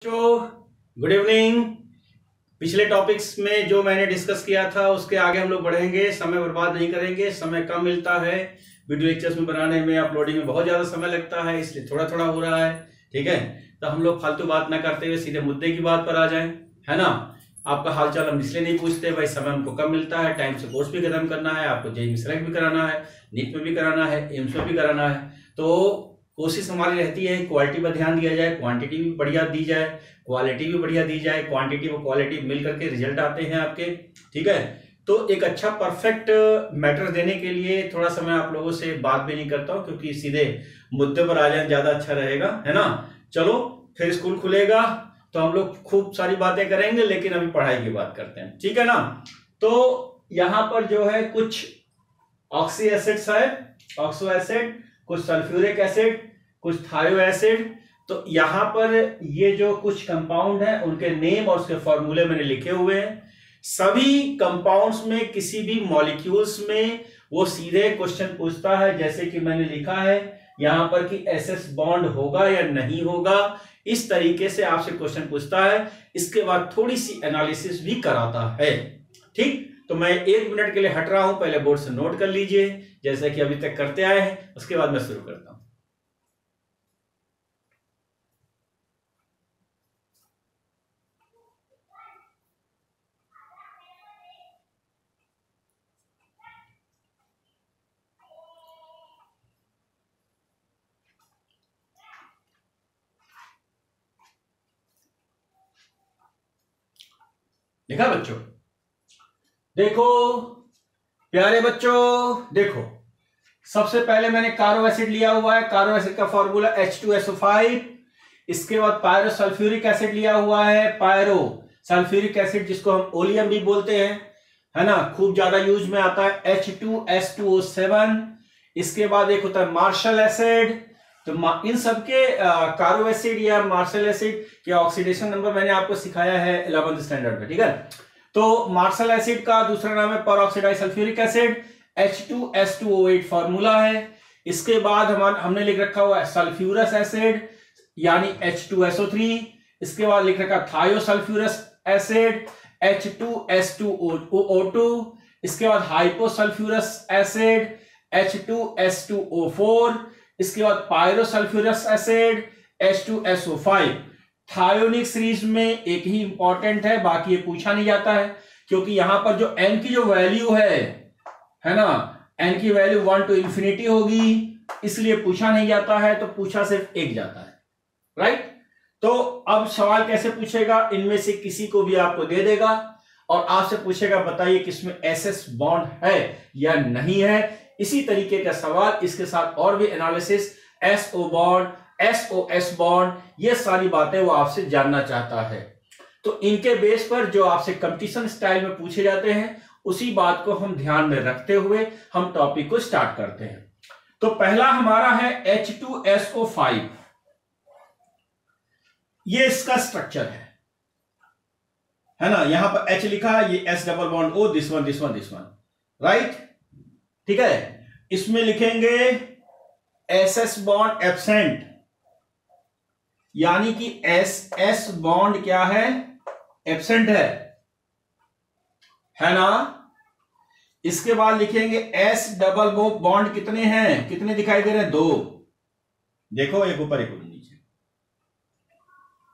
Good evening. पिछले topics में जो मैंने डिस्कस किया था उसके आगे हम लोग बढ़ेंगे। समय बर्बाद नहीं करेंगे, समय कम मिलता है वीडियो लेक्चर्स में बनाने में, अपलोडिंग में बहुत ज्यादा समय लगता है, इसलिए थोड़ा थोड़ा हो रहा है। ठीक है, तो हम लोग फालतू बात ना करते हुए सीधे मुद्दे की बात पर आ जाएं, है ना। आपका हालचाल हम इसलिए नहीं पूछते भाई, समय हमको कम मिलता है, टाइम से कोर्स भी खत्म करना है, आपको जेईई में सेलेक्ट भी कराना है, नीट में भी कराना है, एम्स में भी कराना है। तो कोशिश हमारी रहती है क्वालिटी पर ध्यान दिया जाए, क्वांटिटी भी बढ़िया दी जाए, क्वालिटी भी बढ़िया दी जाए। क्वांटिटी और क्वालिटी मिल करके रिजल्ट आते हैं आपके। ठीक है, तो एक अच्छा परफेक्ट मैटर देने के लिए थोड़ा सा मैं आप लोगों से बात भी नहीं करता हूं, क्योंकि सीधे मुद्दे पर आ जाए ज्यादा अच्छा रहेगा, है ना। चलो, फिर स्कूल खुलेगा तो हम लोग खूब सारी बातें करेंगे, लेकिन अभी पढ़ाई की बात करते हैं, ठीक है ना। तो यहां पर जो है कुछ ऑक्सी एसिड्स है, ऑक्सो एसिड, कुछ सल्फ्यूरिक एसिड, कुछ थायो एसिड। तो यहां पर ये जो कुछ कंपाउंड है उनके नेम और उसके फॉर्मूले मैंने लिखे हुए हैं। सभी कंपाउंड्स में किसी भी मॉलिक्यूल्स में वो सीधे क्वेश्चन पूछता है, जैसे कि मैंने लिखा है यहां पर कि एसएस बॉन्ड होगा या नहीं होगा, इस तरीके से आपसे क्वेश्चन पूछता है। इसके बाद थोड़ी सी एनालिसिस भी कराता है। ठीक, तो मैं 1 मिनट के लिए हट रहा हूं, पहले बोर्ड से नोट कर लीजिए जैसे कि अभी तक करते आए हैं, उसके बाद मैं शुरू करता हूं। देखा बच्चों, देखो प्यारे बच्चों, देखो सबसे पहले मैंने कारो एसिड लिया हुआ है। कारो एसिड का फॉर्मूला H2SO5। इसके बाद पायरो सल्फ्यूरिक एसिड लिया हुआ है, पायरो सल्फ्यूरिक एसिड जिसको हम ओलियम भी बोलते हैं, है ना, खूब ज्यादा यूज में आता है, H2S2O7। इसके बाद एक होता है मार्शल एसिड। तो इन सबके कारो एसिड या मार्शल एसिड के ऑक्सीडेशन नंबर मैंने आपको सिखाया है 11th स्टैंडर्ड में, ठीक है। तो मार्शल एसिड का दूसरा नाम है पर oxidise sulphuric acid, H2S2O8 formula है। इसके बाद हमने लिख रखा हुआ है सल्फ्यूरस एसिड यानी H2SO3। इसके बाद लिख रखा थायो सल्फ्यूरस एसिड H2S2O2। इसके बाद हाइपोसल्फ्यूरस एसिड H2S2O4। इसके बाद पायरोसल्फ्यूरस एसिड H2SO5। थायोनिक सीरीज में एक ही इंपॉर्टेंट है, बाकी ये पूछा नहीं जाता है, क्योंकि यहां पर जो एन की जो वैल्यू है ना, एन की वैल्यू 1 to infinity होगी, इसलिए पूछा नहीं जाता है, तो पूछा सिर्फ एक जाता है, राइट। तो अब सवाल कैसे पूछेगा, इनमें से किसी को भी आपको दे देगा और आपसे पूछेगा बताइए किसमें एसएस बॉन्ड है या नहीं है। इसी तरीके का सवाल, इसके साथ और भी analysis, SO bond, SOS bond, ये सारी बातें वो आपसे जानना चाहता है। तो इनके बेस पर जो आपसे कंपटीशन स्टाइल में पूछे जाते हैं, उसी बात को हम ध्यान में रखते हुए हम टॉपिक को स्टार्ट करते हैं। तो पहला हमारा है H2SO5। ये इसका स्ट्रक्चर है ना, यहां पर H लिखा, ये S double bond O, this one this one this one, right. ठीक है, इसमें लिखेंगे SS बॉन्ड एब्सेंट, यानी कि SS बॉन्ड क्या है, एब्सेंट है ना। इसके बाद लिखेंगे S डबल बॉन्ड कितने हैं, कितने दिखाई दे रहे हैं, 2। देखो एक ऊपर एक नीचे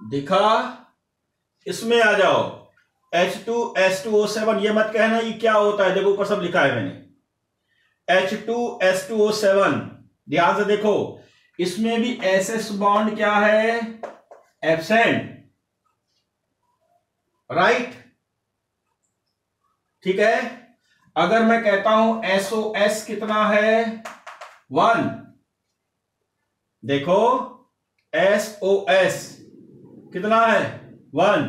दिखा। इसमें आ जाओ H2S2O7। ये मत कहना ये क्या होता है, देखो ऊपर सब लिखा है मैंने, H2S2O7। ध्यान से देखो, इसमें भी SS बॉन्ड क्या है, एब्सेंट, राइट। ठीक है, अगर मैं कहता हूं SOS कितना है, 1, देखो SOS कितना है, 1।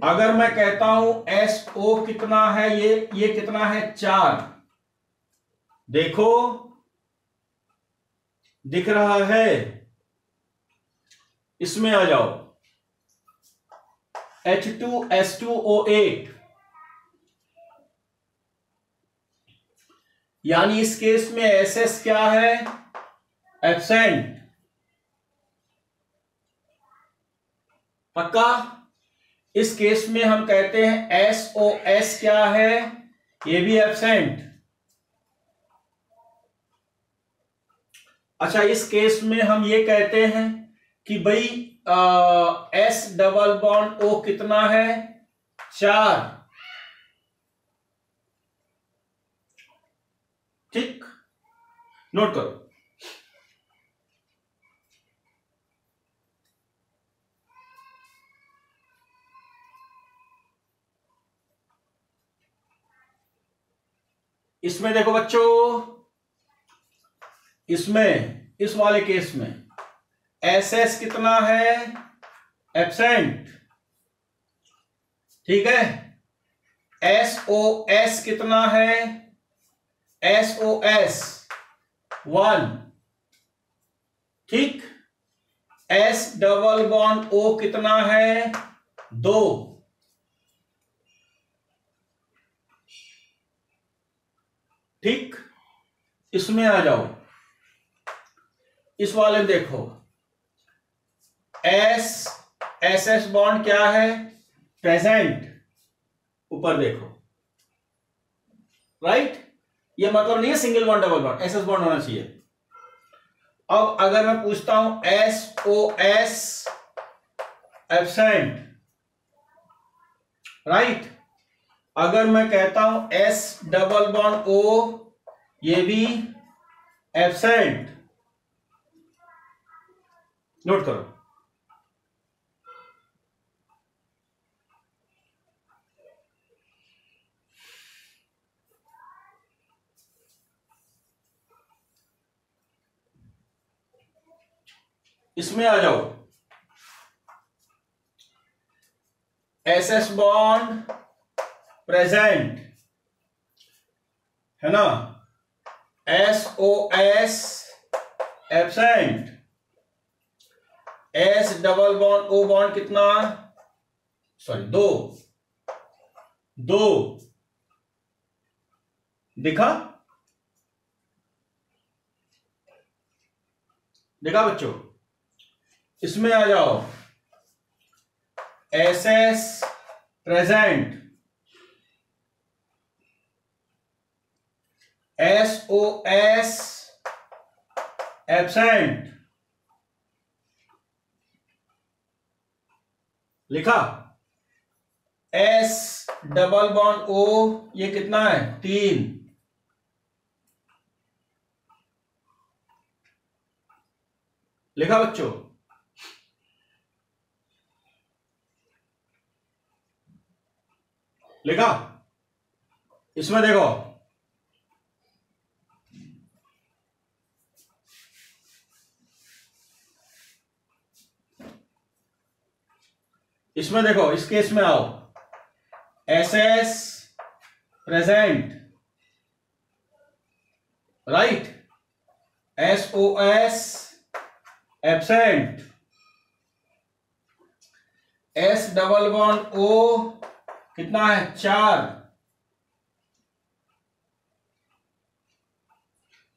अगर मैं कहता हूं SO कितना है, ये कितना है, 4, देखो दिख रहा है। इसमें आ जाओ H2S2O8, यानी इस केस में SS क्या है, एब्सेंट। पक्का? इस केस में हम कहते हैं SOS क्या है, ये भी एब्सेंट। अच्छा, इस केस में हम ये कहते हैं कि भाई S डबल बॉन्ड O कितना है, 4। ठीक, नोट करो। इसमें देखो बच्चों, इसमें इस वाले केस में SS कितना है, एब्सेंट। ठीक है, SOS कितना है, SOS 1। ठीक, S डबल बॉन्ड O कितना है, 2। ठीक, इसमें आ जाओ, इस वाले में देखो, SS बॉन्ड क्या है, प्रेजेंट। ऊपर देखो, राइट। ये मतलब नहीं है single bond double bond, SS bond होना चाहिए। अब अगर मैं पूछता हूं SOS एब्सेंट, राइट। अगर मैं कहता हूं S डबल बॉन्ड O, ये भी एब्सेंट। नोट करो। इसमें आ जाओ, SS बॉन्ड प्रेजेंट है ना, SOS absent. S double bond O bond कितना, सॉरी 2 दिखा बच्चों। इसमें आ जाओ, SS प्रेजेंट, SOS एब्सेंट। लिखा, S डबल बॉन्ड O ये कितना है, 3। लिखा बच्चों। लिखा। इसमें देखो, इसमें देखो, इस केस में आओ, SS present, right, SOS absent, S double bond O कितना है, 4।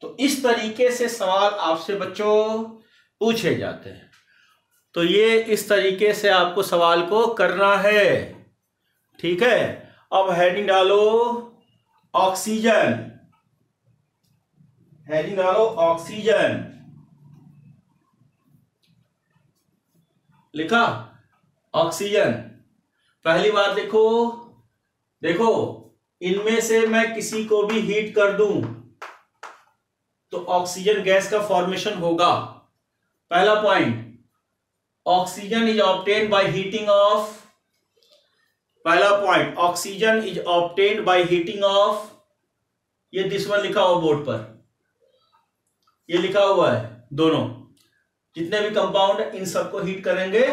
तो इस तरीके से सवाल आपसे बच्चों पूछे जाते हैं। तो ये इस तरीके से आपको सवाल को करना है। ठीक है, अब हेडिंग डालो ऑक्सीजन, हेडिंग डालो ऑक्सीजन। लिखा, ऑक्सीजन। पहली बात देखो, देखो इनमें से मैं किसी को भी हीट कर दूं तो ऑक्सीजन गैस का फॉर्मेशन होगा। पहला point, oxygen is obtained by heating of, पहला point, oxygen is obtained by heating of, ये दिस वन लिखा हुआ बोर्ड पर, ये लिखा हुआ है, दोनों जितने भी कंपाउंड है इन सबको हीट करेंगे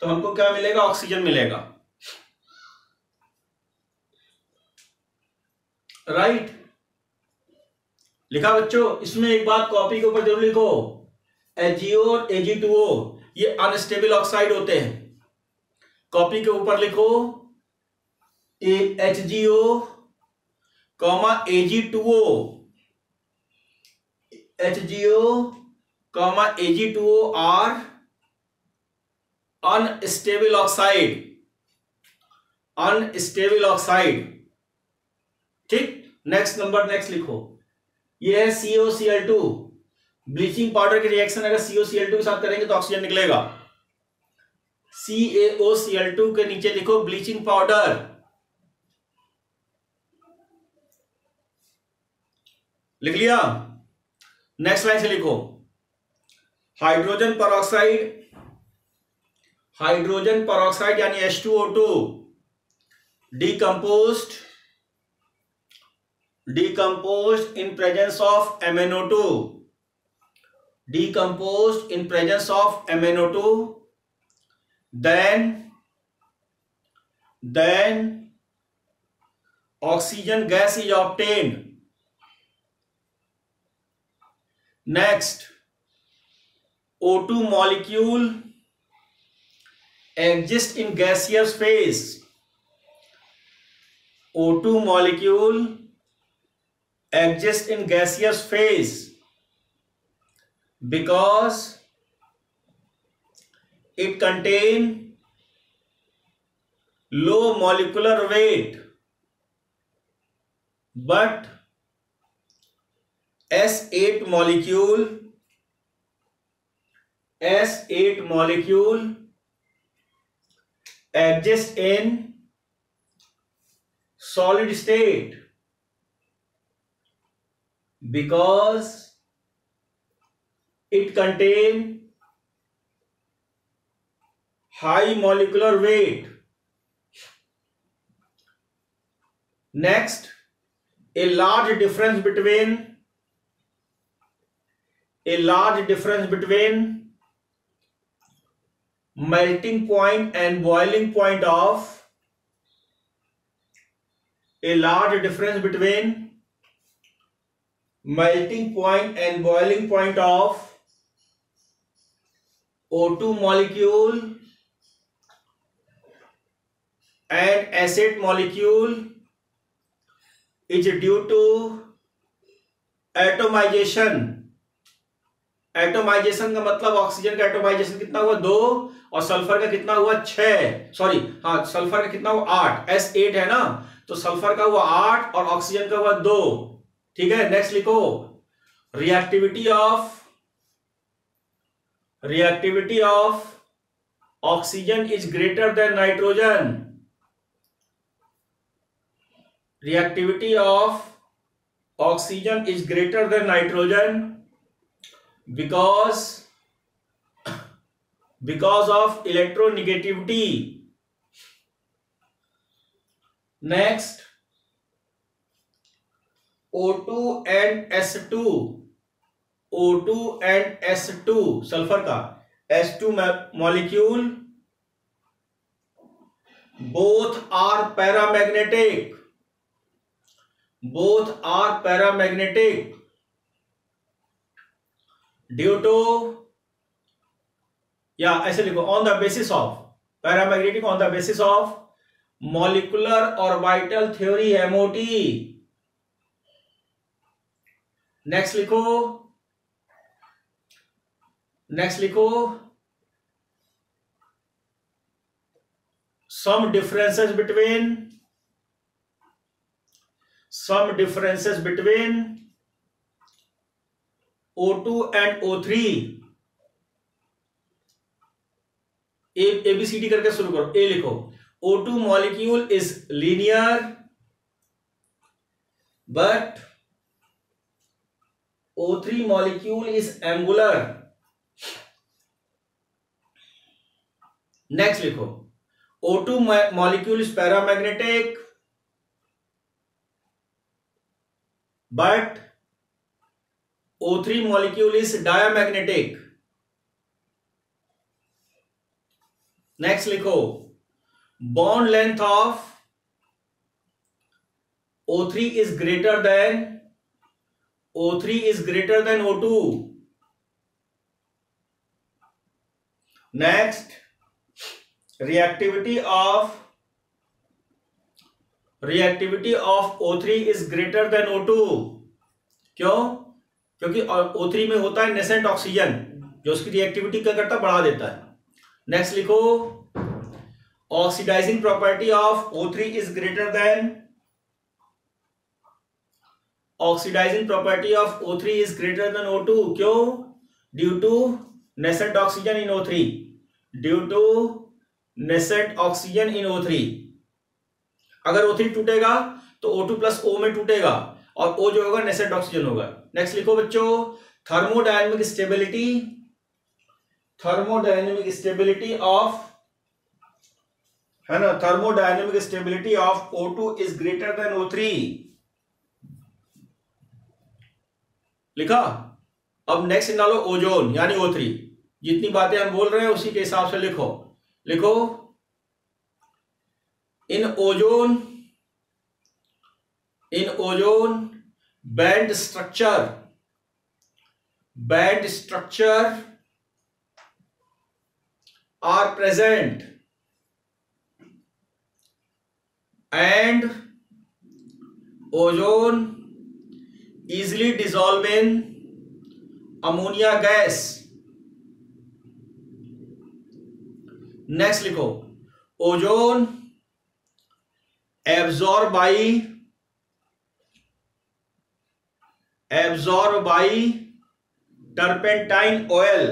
तो हमको क्या मिलेगा, ऑक्सीजन मिलेगा, राइट। लिखा बच्चों। इसमें एक बात कॉपी के ऊपर जरूर लिखो, AgO और Ag2O ये अनस्टेबल ऑक्साइड होते हैं। कॉपी के ऊपर लिखो HgO, Ag2O, HgO, Ag2O are unstable oxide, unstable oxide. ठीक, नेक्स्ट नंबर, नेक्स्ट लिखो, ये है COCl2। ब्लीचिंग पाउडर की रिएक्शन अगर COCl2 के साथ करेंगे तो ऑक्सीजन निकलेगा। CaOCl2 के नीचे लिखो ब्लीचिंग पाउडर। लिख लिया? नेक्स्ट लाइन से लिखो हाइड्रोजन परऑक्साइड, हाइड्रोजन परऑक्साइड यानी H2O2 decomposed in presence of MnO2, decomposed in presence of MnO2, then oxygen gas is obtained. Next, O2 molecule exists in gaseous phase. O2 molecule exists in gaseous phase because it contains low molecular weight but S8 molecule exists in solid state because it contains high molecular weight. Next, a large difference between melting point and boiling point of O2 molecule and acid molecule is due to atomization. Atomisation का मतलब oxygen का atomisation कितना हुआ 2 और sulphur का कितना हुआ 6, sorry हाँ, सल्फर का कितना हुआ 8, S8 है ना, तो सल्फर का हुआ 8 और ऑक्सीजन का हुआ 2। ठीक है, नेक्स्ट लिखो reactivity of oxygen is greater then nitrogen. Reactivity of oxygen is greater then nitrogen because of electronegativity. Next, O2 and S2 sulphur का S2 molecule both are paramagnetic due to, या ऐसे लिखो on the basis of paramagnetic, on the basis of molecular orbital theory MOT। Next लिखो some differences between O2 and O3। ABCD करके शुरू करो। A लिखो O2 molecule is linear but O3 molecule is angular। Next लिखो O2 molecule is paramagnetic but O3 molecule is diamagnetic। Next लिखो bond length of O3 is greater than O2। Next reactivity of O3 is greater than O2। क्यों? क्योंकि O3 में होता है nascent oxygen जो उसकी reactivity क्या करता है, बढ़ा देता है। नेक्स्ट लिखो, oxidising property of O3 is greater than, oxidising property of O3 is greater than O2, क्यों? Due to nascent oxygen in O3, due to nascent oxygen in O3। अगर O3 टूटेगा तो O2 प्लस O में टूटेगा और O जो होगा nascent oxygen होगा। नेक्स्ट लिखो बच्चों, thermodynamic stability, thermodynamic stability of, है ना, thermodynamic stability of O2 is greater then O3, लिखा। अब नेक्स्ट डालो ओजोन यानी O3। जितनी बातें हम बोल रहे हैं उसी के हिसाब से लिखो। लिखो, in ozone band structure are present and ozone easily dissolve in ammonia gas। Next लिखो, ozone absorb by turpentine oil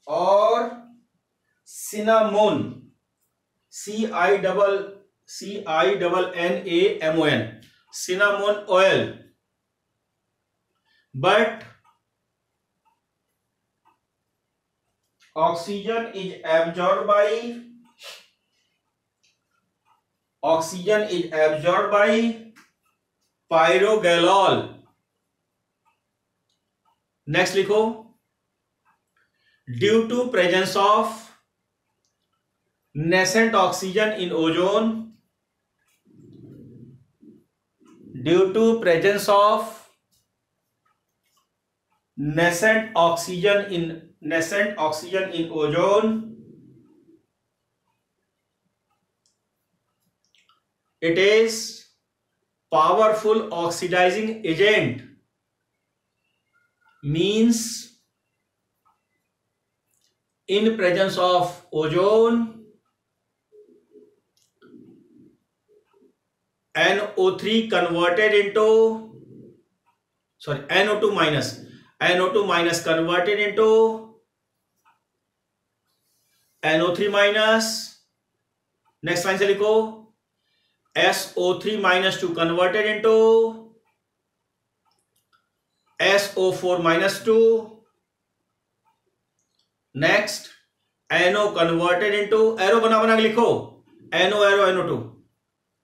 और cinnamon, CINNAMON, cinnamon oil, but oxygen is absorbed by pyrogalol। Next लिखो, due to presence of nascent oxygen in ozone, due to presence of nascent oxygen in ozone, it is powerful oxidizing agent, means in presence of ozone NO3 converted into, sorry, NO2 minus converted into NO3 minus, next line से लिखो, SO3 minus 2 converted into SO4 minus 2, next NO converted into, arrow बना के लिखो, NO arrow NO2,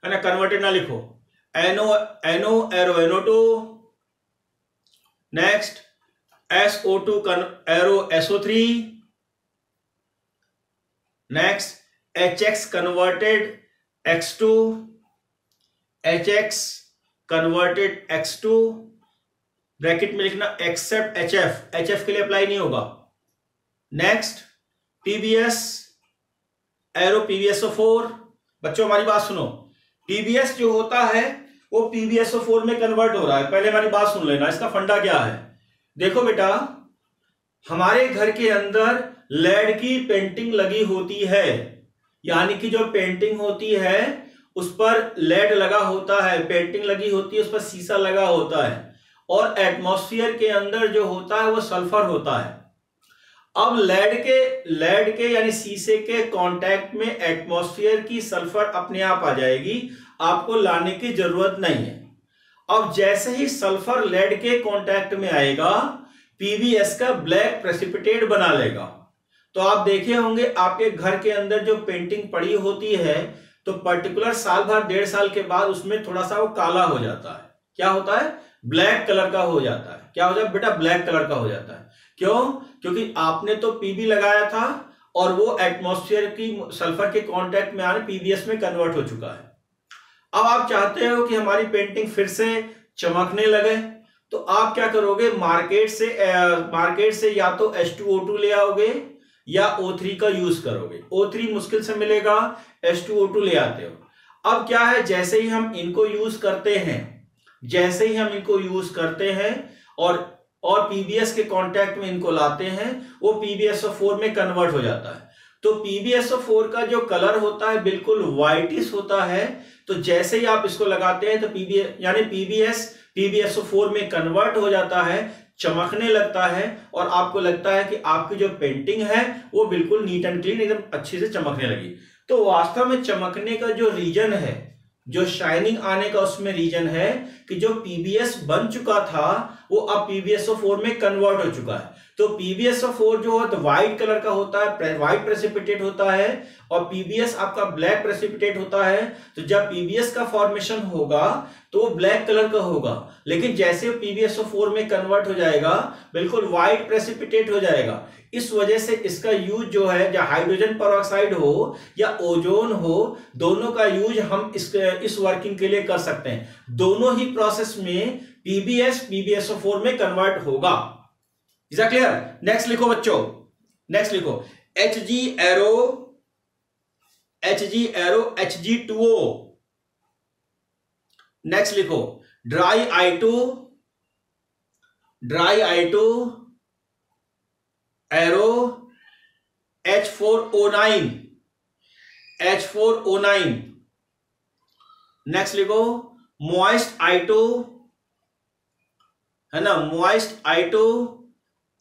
है ना, converted ना लिखो, NO arrow NO2, next SO2 arrow SO3, next HX converted X2, HX converted X2, bracket में लिखना एक्सेप्ट HF के लिए अप्लाई नहीं होगा। Next PBS arrow PbSO4। बच्चों हमारी बात सुनो, PBS जो होता है वो PbSO4 में कन्वर्ट हो रहा है। पहले हमारी बात सुन लेना, इसका फंडा क्या है। देखो बेटा, हमारे घर के अंदर लेड की पेंटिंग लगी होती है, यानी कि जो पेंटिंग होती है उस पर लेड लगा होता है, पेंटिंग लगी होती है, उस पर शीशा लगा होता है, और एटमॉस्फेयर के अंदर जो होता है वो सल्फर होता है। अब लेड के यानी शीशे के कांटेक्ट में एटमॉस्फेयर की सल्फर अपने आप आ जाएगी, आपको लाने की जरूरत नहीं है। अब जैसे ही सल्फर लेड के कांटेक्ट में आएगा, पीबीएस का ब्लैक प्रेसिपिटेट बना लेगा। तो आप देखे होंगे आपके घर के अंदर जो पेंटिंग पड़ी होती है, तो पर्टिकुलर साल भर 1.5 साल के बाद उसमें थोड़ा सा वो काला हो जाता है। क्या होता है? ब्लैक कलर का हो जाता है। क्या हो जाता है बेटा? ब्लैक कलर का हो जाता है। क्यों? क्योंकि आपने तो पीबी लगाया था और वो एटमॉस्फेयर की सल्फर के कांटेक्ट में आने पीबीएस में कन्वर्ट हो चुका है। अब आप चाहते हो कि हमारी पेंटिंग फिर से चमकने लगे, तो आप क्या करोगे? मार्केट से या तो H2O2 ले आओगे या O3 का यूज करोगे। O3 मुश्किल से मिलेगा, H2O2 ले आते हो। अब क्या है, जैसे ही हम इनको यूज करते हैं और और पीबीएस के कांटेक्ट में इनको लाते हैं, वो PbSO4 में कन्वर्ट हो जाता है। तो PbSO4 का जो कलर होता है बिल्कुल व्हाइटिश होता है। तो जैसे ही आप इसको लगाते हैं तो पीबीएस PbSO4 में कन्वर्ट हो जाता है, चमकने लगता है, और आपको लगता है कि आपकी जो पेंटिंग है वो बिल्कुल नीट एंड क्लीन, एकदम अच्छे से चमकने लगी। तो वास्तव में चमकने का जो रीजन है, जो शाइनिंग आने का उसमें रीजन है कि जो पीबीएस बन चुका था वो अब PbSO4 में कन्वर्ट हो चुका है। तो PbSO4 जो है तो व्हाइट कलर का होता है, व्हाइट प्रेसिपिटेट होता है, और पीबीएस आपका ब्लैक प्रेसिपिटेट होता है। तो जब पीबीएस का फॉर्मेशन होगा तो वो ब्लैक कलर का होगा, लेकिन जैसे PbSO4 में कन्वर्ट हो जाएगा बिल्कुल व्हाइट प्रेसिपिटेट हो जाएगा। इस वजह से इसका यूज जो है, या हाइड्रोजन पेरोक्साइड हो या ओजोन हो, दोनों का यूज हम इस वर्किंग के लिए कर सकते हैं। दोनों ही प्रोसेस में पीबीएस PbSO4 में कन्वर्ट होगा। Is that clear? नेक्स्ट लिखो बच्चों, नेक्स्ट लिखो Hg एरो Hg2O। नेक्स्ट लिखो dry I2 arrow H4O9। Next लिखो मॉइस्ट I2, है ना, मॉइस्ट I2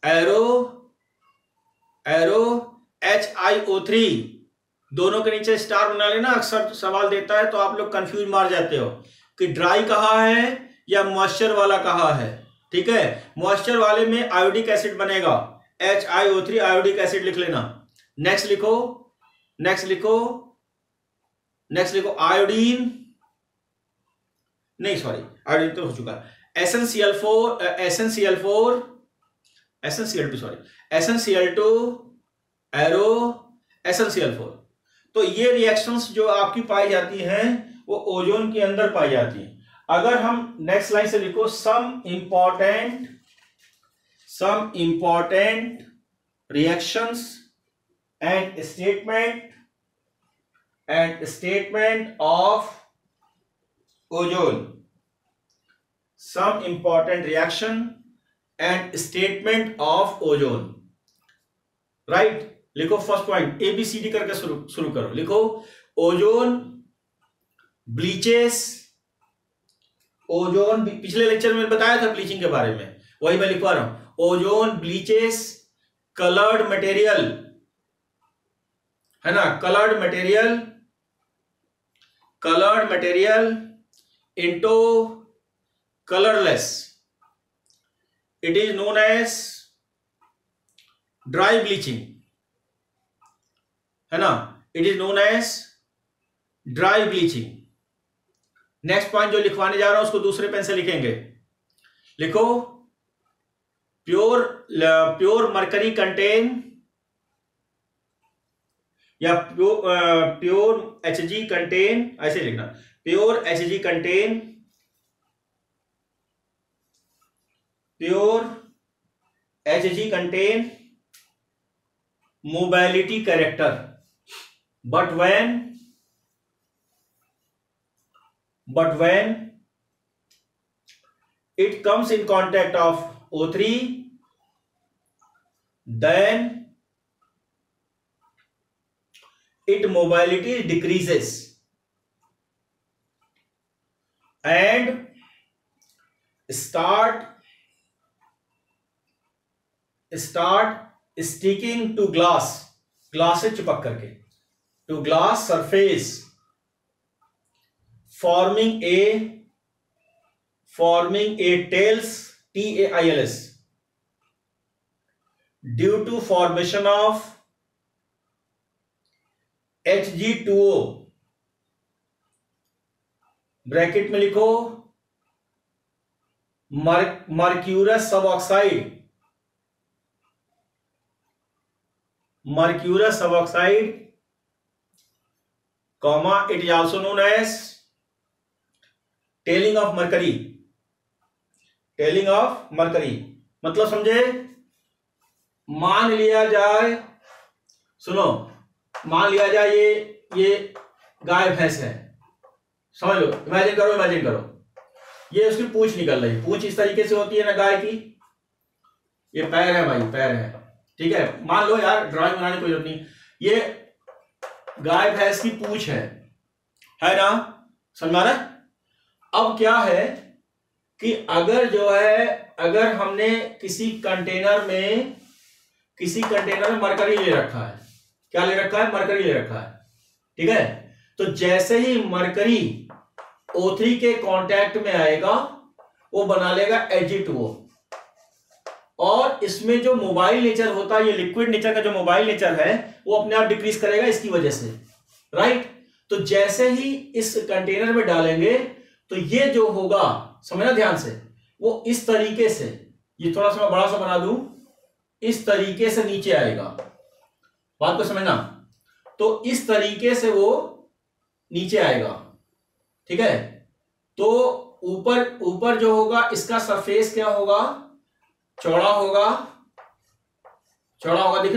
एरो HiO3। दोनों के नीचे स्टार बना लेना, अक्सर सवाल देता है तो आप लोग कंफ्यूज मार जाते हो कि ड्राई कहाँ है या मॉइस्चर वाला कहाँ है। ठीक है, मॉइस्चर वाले में आयोडिक एसिड बनेगा, HiO3 आयोडिक एसिड लिख लेना। नेक्स्ट लिखो आयोडीन, नहीं सॉरी आयोडीन तो हो चुका, SnCl2 एरो SnCl4। तो ये रिएक्शंस जो आपकी पाई जाती हैं वो ओजोन के अंदर पाई जाती हैं। अगर हम नेक्स्ट लाइन से लिखो some important reactions and statement of ozone, some important reaction and statement of ozone. Right, लिखो फर्स्ट पॉइंट ABCD करके शुरू करो। लिखो ओजोन ब्लीचेस, ओजोन पिछले लेक्चर में बताया था ब्लीचिंग के बारे में, वही मैं लिखवा रहा हूं। ओजोन ब्लीचेस कलर्ड मटेरियल, है ना, coloured material into colourless. It is known as dry bleaching, है ना, it is known as dry bleaching. Next point जो लिखवाने जा रहा हूं उसको दूसरे पेन से लिखेंगे। लिखो प्योर मरकरी कंटेन, या प्योर Hg कंटेन, ऐसे लिखना, pure Hg contain mobility character, but when it comes in contact of O3, then its mobility decreases and start sticking to glass से चिपक करके, to glass surface, forming a tails, TAILS, due to formation of Hg2O। Bracket में लिखो mercurous sub oxide, comma, it is also known as tailing of mercury. मतलब समझे, मान लिया जाए, सुनो, मान लिया जाए ये गाय भैंस है, समझ लो, इमेजिन करो, ये उसकी पूंछ निकल रही, पूंछ इस तरीके से होती है ना गाय की, ये पैर है भाई, पैर है, ठीक है। मान लो यार, ड्राइंग बनाने की कोई जरूरत नहीं, ये गाय भैंस की पूंछ है ना, समझ में आ रहा है। अब क्या है कि अगर जो है, अगर हमने किसी कंटेनर में मरकरी ले रखा है, क्या ले रखा है, मरकरी ले रखा है, ठीक है। तो जैसे ही मरकरी O3 के कांटेक्ट में आएगा वो बना लेगा Ag2O, और इसमें जो मोबाइल नेचर होता है, ये लिक्विड नेचर का जो मोबाइल नेचर है वो अपने आप डिक्रीज करेगा इसकी वजह से, राइट। तो जैसे ही इस कंटेनर में डालेंगे तो ये जो होगा, समझना ध्यान से, वो इस तरीके से, ये थोड़ा सा मैं बड़ा सा बना दूं, इस तरीके से नीचे आएगा, बात को समझना। तो इस तरीके से वो नीचे आएगा, ठीक है। तो ऊपर जो होगा इसका सरफेस क्या होगा, चौड़ा होगा,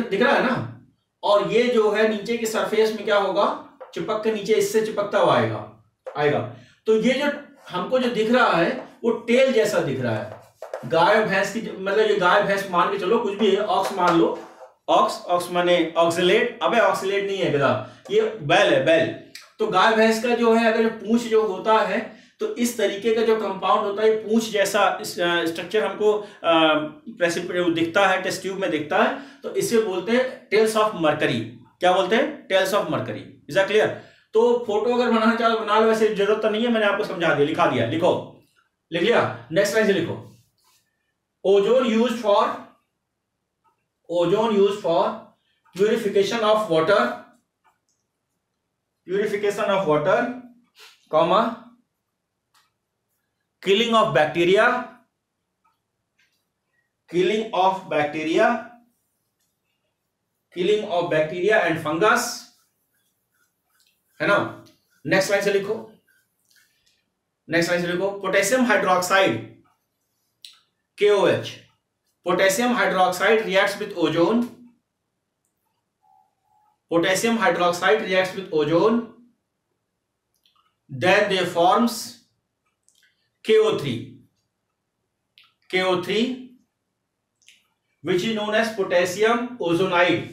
दिख रहा है ना। और ये जो है नीचे की सरफेस में क्या होगा, चिपक के नीचे इससे चिपकता हुआ आएगा। तो ये जो हमको जो दिख रहा है वो टेल जैसा दिख रहा है गाय भैंस की, मतलब ये गाय भैंस मान के चलो, कुछ भी है, ऑक्स मान लो, ऑक्स माने ऑक्सिलेट, अबे ऑक्सिलेट नहीं है गधा, ये बैल है, बैल। तो गाय भैंस का जो है, अगर जो पूंछ जो होता है तो इस तरीके का जो कंपाउंड होता है, पूंछ जैसा स्ट्रक्चर हमको दिखता है, टेस्ट ट्यूब में दिखता है, तो इसे बोलते हैं टेल्स ऑफ मरकरी। क्या बोलते हैं, tails of mercury. Is that clear. तो फोटो अगर बनाना चाहो बना लो, वैसे जरूरत तो नहीं है, मैंने आपको समझा दिया, लिखा दिया, लिखो, लिख लिया। नेक्स्ट लाइन से लिखो, ozone use for purification of water, comma, killing of bacteria and fungus, है ना। नेक्स्ट लाइन से लिखो, potassium hydroxide KOH, potassium hydroxide reacts with ozone, then they forms KO3, which is known as potassium ozonide,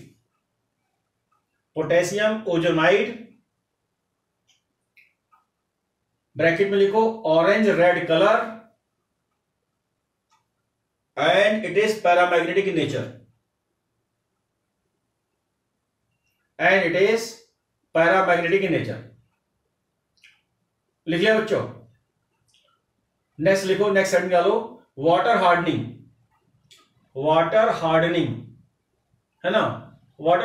bracket में लिखो orange red colour, and it is paramagnetic in nature, लिख लिया बच्चों। Next लिखो, next set निकालो, water hardening, है ना। Water